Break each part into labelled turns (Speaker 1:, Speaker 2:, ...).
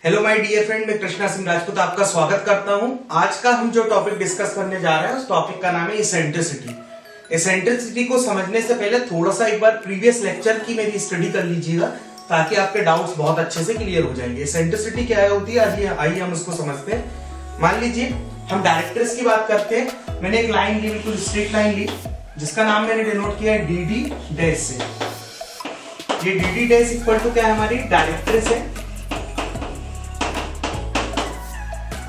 Speaker 1: Hello my dear friend, मैं कृष्णा सिंह राजपूत आपका स्वागत करता हूं। आज का हम जो टॉपिक डिस्कस करने जा रहे हैं उस टॉपिक का नाम है इसेंट्रिसिटी। इसेंट्रिसिटी को समझने से पहले थोड़ा सा एक बार प्रीवियस लेक्चर की मेरी स्टडी कर लीजिएगा ताकि आपके डाउट्स बहुत अच्छे से क्लियर हो जाएंगे। इसेंट्रिसिटी क्या होती है आइए हम उसको समझते हैं। मान लीजिए हम डायरेक्ट्रिक्स की बात करते हैं। मैंने एक लाइन ली, बिल्कुल स्ट्रेट लाइन ली, जिसका नाम मैंने डिनोट किया है डी डी डैश से। ये D D dash equal to क्या है, हमारी डायरेक्ट्रिक्स है।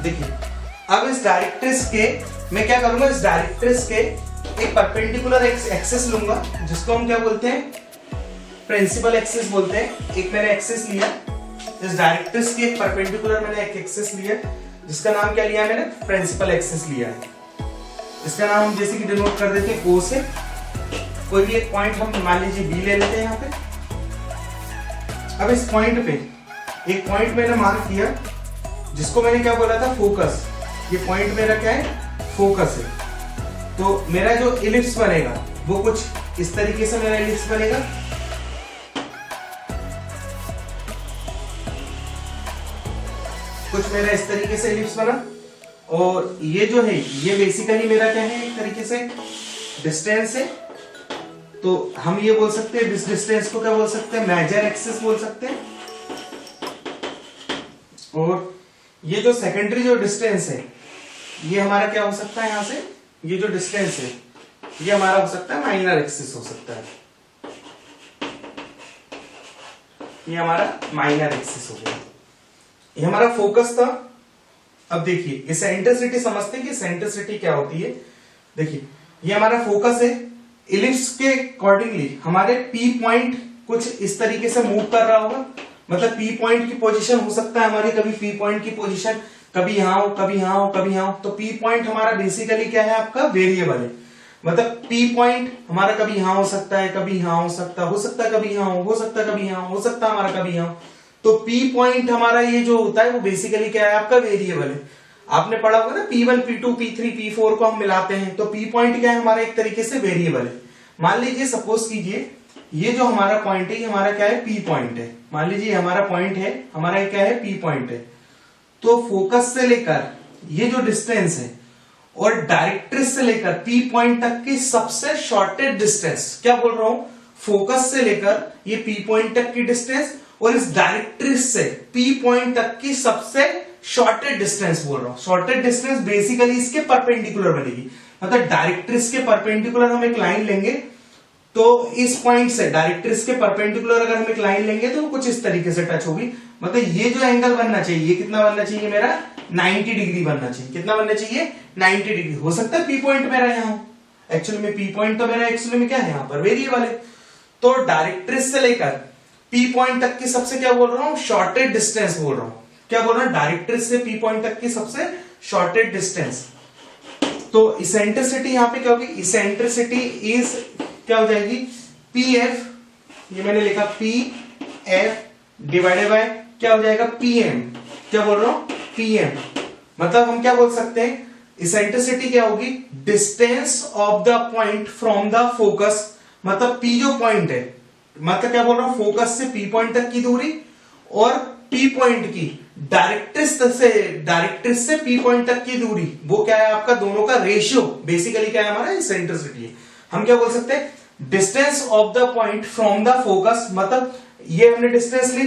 Speaker 1: देखिए अब इस डायरेक्ट्रिक्स के मैं क्या करूंगा, इस डायरेक्ट्रिक्स के एक परपेंडिकुलर एक्सिस लूंगा जिसको हम क्या बोलते हैं, प्रिंसिपल एक्सिस बोलते हैं। एक मैंने एक्सिस लिया, इस डायरेक्ट्रिक्स के परपेंडिकुलर मैंने एक एक्सिस लिया जिसका नाम क्या लिया, मैंने प्रिंसिपल एक्सिस लिया है। इसका नाम हम जैसे कि डिनोट कर देते हैं ओ से। कोई भी एक पॉइंट हम मान लीजिए बी ले लेते हैं यहाँ पे। अब इस पॉइंट पे एक पॉइंट मैंने मार्क किया जिसको मैंने क्या बोला था, फोकस। ये पॉइंट मेरा क्या है, फोकस है। तो मेरा जो इलिप्स बनेगा वो कुछ इस तरीके से मेरा इलिप्स बनेगा। कुछ मेरा इस तरीके से इलिप्स बना, और ये जो है ये बेसिकली मेरा क्या है, एक तरीके से डिस्टेंस है। तो हम ये बोल सकते हैं इस डिस्टेंस को क्या बोल सकते हैं, मेजर एक्सिस बोल सकते हैं। और ये जो सेकेंडरी जो डिस्टेंस है ये हमारा क्या हो सकता है, यहां से ये जो डिस्टेंस है ये हमारा हो सकता है माइनर एक्सिस हो सकता है। ये हमारा माइनर एक्सिस हो गया, ये हमारा फोकस था। अब देखिए इसेंट्रिसिटी समझते हैं कि इसेंट्रिसिटी क्या होती है। देखिए ये हमारा फोकस है, इलिप्स के अकॉर्डिंगली हमारे पी पॉइंट कुछ इस तरीके से मूव कर रहा होगा। मतलब पी पॉइंट की पोजीशन हो सकता है हमारी, कभी पी पॉइंट की पोजीशन कभी यहां हो, कभी यहां हो, कभी यहां हो। तो पी पॉइंट हमारा बेसिकली क्या है, आपका वेरिएबल है। मतलब पी पॉइंट हमारा कभी यहां हो सकता है, कभी यहां हो सकता है कभी यहां हो सकता है कभी यहां हो सकता है हमारा कभी यहां। तो पी पॉइंट हमारा ये जो होता है वो बेसिकली क्या है, आपका वेरिएबल है। आपने पढ़ा होगा ना P1, P2, P3, P4 को हम मिलाते हैं, तो पी पॉइंट क्या है, हमारा एक तरीके से वेरिएबल है। मान लीजिए सपोज कीजिए ये जो हमारा पॉइंट है ये हमारा क्या है, पी पॉइंट है। मान लीजिए हमारा पॉइंट है, हमारा क्या है, पी पॉइंट है। तो फोकस से लेकर ये जो डिस्टेंस है और डायरेक्ट्रिक्स से लेकर पी पॉइंट तक की सबसे शॉर्टेस्ट डिस्टेंस, क्या बोल रहा हूं, फोकस से लेकर ये पी पॉइंट तक की डिस्टेंस और इस डायरेक्ट्रिक्स से पी पॉइंट तक की सबसे शॉर्टेस्ट डिस्टेंस बोल रहा हूं। शॉर्टेस्ट डिस्टेंस बेसिकली इसके परपेंडिकुलर बनेगी। मतलब डायरेक्ट्रिक्स के परपेंडिकुलर हम एक लाइन लेंगे, तो इस पॉइंट से डायरेक्ट्रिक्स के परपेंडिकुलर अगर हम एक लाइन लेंगे तो कुछ इस तरीके से टच होगी। मतलब ये जो एंगल बनना चाहिए, ये कितना बनना चाहिए, मेरा 90 डिग्री बनना चाहिए। कितना बनना चाहिए, 90 डिग्री। हो सकता है पी पॉइंट मेरा यहाँ, एक्चुअली में पी पॉइंट तो मेरा एक्चुअली में क्या है, यहाँ पर वेरिएबल है। तो डायरेक्ट्रिक्स से लेकर पी पॉइंट तक की सबसे क्या बोल रहा हूँ, शॉर्टेस्ट डिस्टेंस बोल रहा हूँ। क्या बोल रहा हूँ, डायरेक्ट्रिक्स से पी पॉइंट तक की सबसे शॉर्टेस्ट डिस्टेंस। तो इसेंट्रिसिटी यहाँ पे क्या होगी, इसेंट्रिसिटी इज क्या हो जाएगी, पी एफ, ये मैंने लिखा पी एफ डिवाइडेड बाय क्या हो जाएगा, पी एम। क्या बोल रहा हूं, पी एम। मतलब हम क्या बोल सकते हैं, इसेंट्रिसिटी क्या होगी, distance of the point from the focus. मतलब पी जो पॉइंट है, मतलब क्या बोल रहा हूं, फोकस से पी पॉइंट तक की दूरी और पी पॉइंट की डायरेक्ट्रिक्स से पी पॉइंट तक की दूरी, वो क्या है आपका, दोनों का रेशियो बेसिकली क्या है, हमारा इसेंट्रिसिटी है। हम क्या बोल सकते हैं, distance of the point from the focus. मतलब ये हमने डिस्टेंस ली,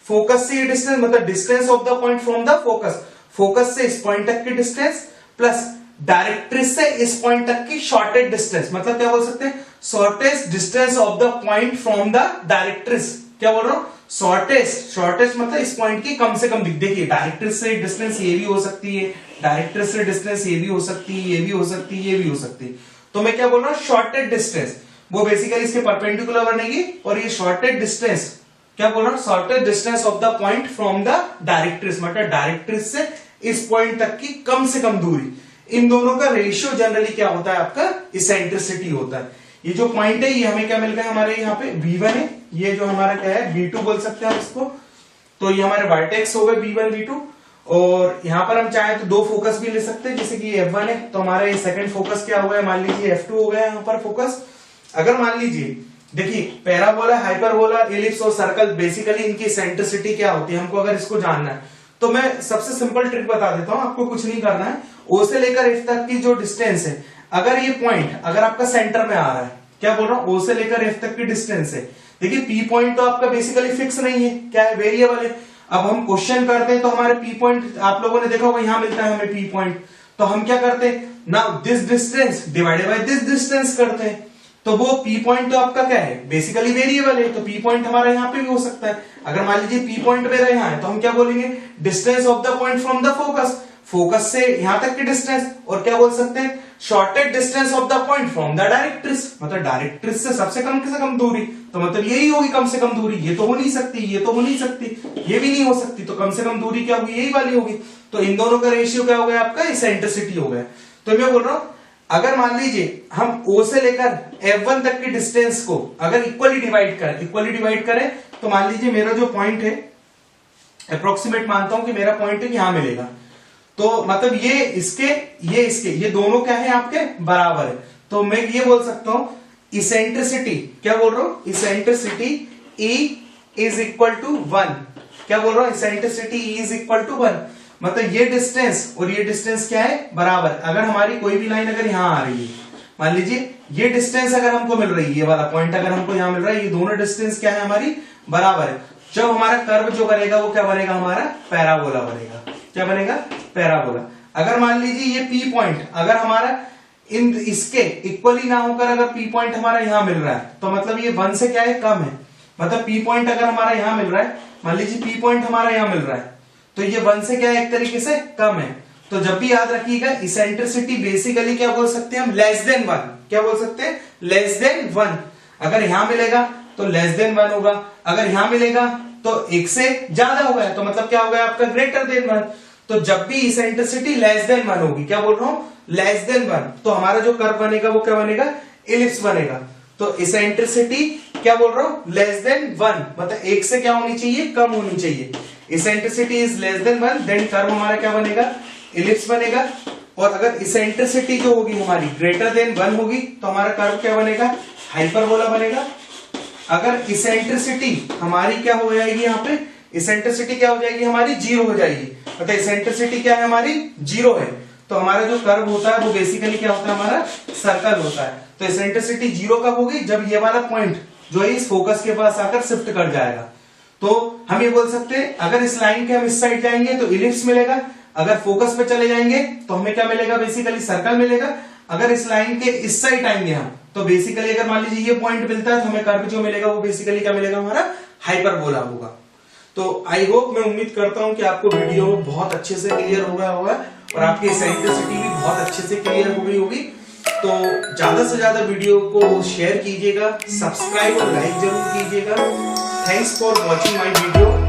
Speaker 1: फोकस से ये डिस्टेंस, मतलब distance of the point from the focus, focus से इस पॉइंट तक की डिस्टेंस प्लस डायरेक्ट्रिक्स से इस पॉइंट तक की शॉर्टेस्ट डिस्टेंस। मतलब क्या बोल सकते हैं, shortest distance of the point from the directrix. क्या बोल रहा हूं, शॉर्टेस्ट मतलब इस पॉइंट की कम से कम। देखिए डायरेक्ट्रिक्स से डिस्टेंस ये भी हो सकती है, डायरेक्ट्रिक्स से डिस्टेंस ये भी हो सकती है, ये भी हो सकती है, ये भी हो सकती है। तो मैं क्या बोल रहा हूं, शॉर्टेस्ट डिस्टेंस, वो बेसिकली इसके परपेंडिकुलर बनेगी। और ये शॉर्टेस्ट डिस्टेंस क्या बोल रहा हूं, shortest distance of the point from the directrix. मतलब डायरेक्ट्रिक्स से इस पॉइंट तक की कम से कम दूरी, इन दोनों का रेशियो जनरली क्या होता है, आपका इसेंट्रिसिटी होता है। ये जो पॉइंट है ये हमें क्या मिल गया, हमारे यहाँ पे V1 है, ये जो हमारा क्या है V2 बोल सकते हैं हम इसको। तो ये हमारे वर्टेक्स हो गए V1 V2। और यहाँ पर हम चाहे तो दो फोकस भी ले सकते हैं, जैसे कि F1 है तो हमारा ये सेकंड फोकस क्या हो गया, मान लीजिए F2 हो गया यहाँ पर फोकस। अगर मान लीजिए देखिए पैराबोला, हाइपरबोला, एलिप्स और सर्कल बेसिकली इनकी सेंट्रिसिटी क्या होती है, हमको अगर इसको जानना है तो मैं सबसे सिंपल ट्रिक बता देता हूं, आपको कुछ नहीं करना है। ओ से लेकर एफ तक की जो डिस्टेंस है, अगर ये पॉइंट अगर आपका सेंटर में आ रहा है, क्या बोल रहा हूं, ओ से लेकर एफ तक की डिस्टेंस है। देखिए पी पॉइंट तो आपका बेसिकली फिक्स नहीं है, क्या है, वेरिएबल है। अब हम क्वेश्चन करते हैं तो हमारे पी पॉइंट आप लोगों ने देखा होगा, यहां मिलता है हमें पी पॉइंट, तो हम क्या करते हैं, now this distance divided by this distance करते हैं। तो वो पी पॉइंट तो आपका क्या है, बेसिकली वेरिएबल है, तो पी पॉइंट हमारा यहाँ पे भी हो सकता है। अगर मान लीजिए पी पॉइंट मेरा यहाँ है, तो हम क्या बोलेंगे, distance of the point from the focus, focus से यहां तक की डिस्टेंस, और क्या बोल सकते हैं, shortest distance of the point from the directrix, मतलब डायरेक्ट्रिस से सबसे कम दूरी, तो मतलब यही होगी कम से कम दूरी। ये तो हो नहीं सकती, ये तो हो नहीं सकती, ये भी नहीं हो सकती, तो कम से कम दूरी क्या होगी, यही वाली होगी। तो इन दोनों का रेशियो क्या हो गया आपका, इसेंट्रिसिटी हो गया। तो मैं बोल रहा हूं, अगर मान लीजिए हम O से लेकर F1 तक की डिस्टेंस को अगर इक्वली डिवाइड करें, तो मान लीजिए मेरा जो पॉइंट है, अप्रोक्सीमेट मानता हूं कि मेरा पॉइंट यहां मिलेगा, तो मतलब ये दोनों क्या है आपके बराबर है। तो मैं ये बोल सकता हूं, इसेंट्रिसिटी क्या बोल रहा हूं, eccentricity E is equal to 1, क्या बोल रहा हूं, eccentricity E is equal to 1, मतलब ये डिस्टेंस और ये डिस्टेंस क्या है, बराबर। अगर हमारी कोई भी लाइन अगर यहां आ रही है, मान लीजिए ये डिस्टेंस अगर हमको मिल रही है, ये वाला पॉइंट अगर हमको यहां मिल रहा है, ये दोनों डिस्टेंस क्या है हमारी, बराबर है। जब हमारा कर्व जो करेगा वो क्या बनेगा, हमारा पैराबोला बनेगा। क्या बनेगा, पैराबोला। अगर मान लीजिए ये पी पॉइंट अगर हमारा इसके इक्वली ना होकर अगर पी पॉइंट हमारा यहां मिल रहा है, तो मतलब ये 1 से क्या है, कम है। मतलब पी पॉइंट अगर हमारा यहां मिल रहा है, मान लीजिए पी पॉइंट हमारा यहां मिल रहा है, तो ये 1 से क्या है, एक तरीके से कम है। तो जब भी याद रखिएगा, इसेंट्रिसिटी बेसिकली क्या बोल सकते हैं हम, लेस देन 1, क्या बोल सकते हैं, लेस देन 1। अगर यहां मिलेगा तो लेस देन 1 होगा, अगर यहां मिलेगा तो 1 से ज्यादा होगा, तो मतलब क्या होगा आपका, ग्रेटर देन 1। तो जब भी इसेंट्रिसिटी लेस देन 1 होगी, क्या बोल रहा हूं, लेस देन 1, तो हमारा जो कर्व बनेगा वो क्या बनेगा, इलिप्स बनेगा। तो इसेंट्रिसिटी क्या बोल रहा हूं, लेस देन 1, मतलब 1 से क्या होनी चाहिए, कम होनी चाहिए। Eccentricity is less than 1, then curve हमारा क्या बनेगा, इलिप्स बनेगा। और अगर इसेंट्रिसिटी जो होगी हमारी ग्रेटर देन 1 होगी, तो हमारा कर्व क्या बनेगा, हाइपरबोला बनेगा। अगर इसेंट्रिसिटी हमारी क्या हो जाएगी, यहाँ पे इसेंट्रिसिटी क्या हो जाएगी हमारी, 0 हो जाएगी, मतलब इसेंट्रिसिटी क्या है हमारी, 0 है, तो हमारा जो कर्व होता है वो बेसिकली क्या होता है, हमारा सर्कल होता है। तो इसेंट्रिसिटी 0 कब होगी, जब ये वाला पॉइंट जो है इस फोकस के पास आकर शिफ्ट कर जाएगा। तो हम ये बोल सकते हैं, अगर इस लाइन के हम इस साइड जाएंगे तो इलिप्स मिलेगा, अगर फोकस पे चले जाएंगे तो हमें क्या मिलेगा, बेसिकली सर्कल मिलेगा। अगर इस लाइन के इस साइड आएंगे हम, तो बेसिकली अगर मान लीजिए ये पॉइंट मिलता है, तो हमें कर्व जो मिलेगा वो बेसिकली क्या मिलेगा, हमारा हाइपरबोला होगा। तो आई होप, मैं उम्मीद करता हूं कि आपको वीडियो बहुत अच्छे से क्लियर हो गया होगा और आपकी इसेंट्रिसिटी भी बहुत अच्छे से क्लियर हो गई होगी। तो ज्यादा से ज्यादा वीडियो को शेयर कीजिएगा, सब्सक्राइब और लाइक जरूर कीजिएगा। Thanks for watching my video.